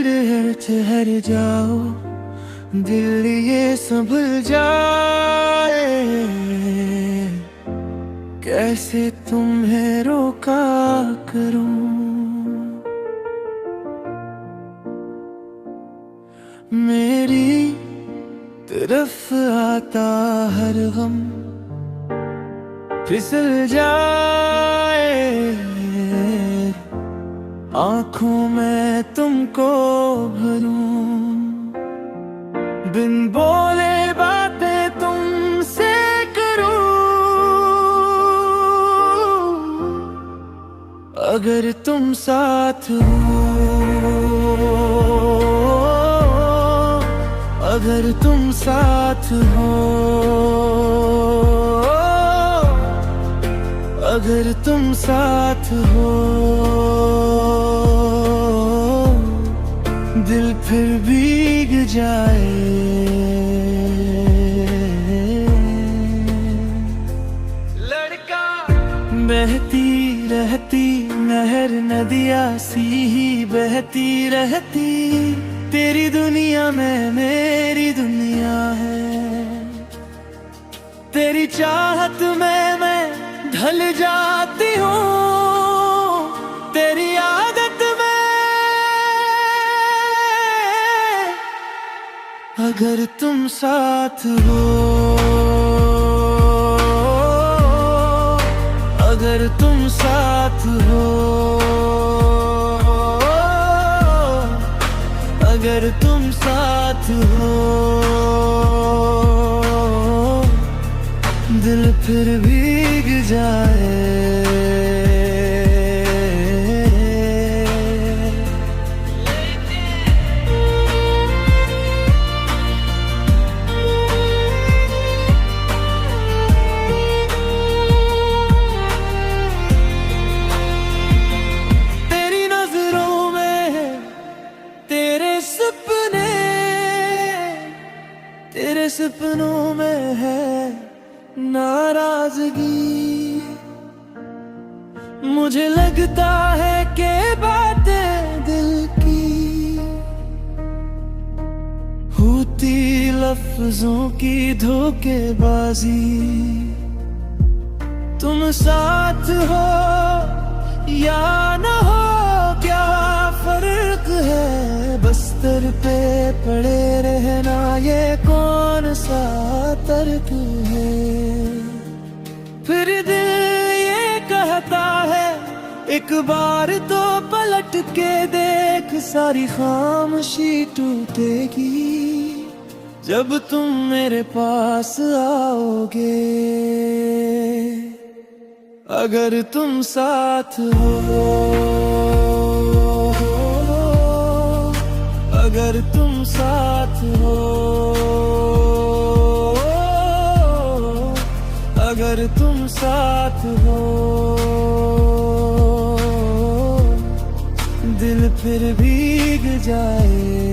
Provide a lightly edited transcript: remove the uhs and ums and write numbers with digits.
ठहर जाओ, दिल ये संभल जाए, कैसे तुम्हें रोका करूं। मेरी तरफ आता हर गम फिसल जाए, आंखों में तुमको भरूं, बिन बोले बातें तुमसे करूं। अगर तुम साथ हो, अगर तुम साथ हो, अगर तुम साथ हो, दिल फिर भीग जाए। लड़का बहती रहती नहर, नदियाँ सी ही बहती रहती, तेरी दुनिया में मेरी दुनिया है। तेरी चाहत में मैं ढल जाती हूँ, तेरी आदत में। अगर तुम साथ हो, अगर तुम साथ हो, अगर तुम साथ हो, दिल फिर भीग जाए। तेरी नजरों में तेरे सपने, तेरे सपनों में है नाराजगी। मुझे लगता है कि बातें दिल की होती लफ्जों की धोखेबाजी। तुम साथ हो या न हो क्या फर्क है, बस्तर पे पड़े रहना ये कौन सा तर्क है। फिर दिल ये कहता है एक बार तो पलट के देख, सारी खामोशी टूटेगी जब तुम मेरे पास आओगे। अगर तुम साथ हो, अगर तुम साथ हो, अगर तुम साथ हो, दिल फिर भीग जाए।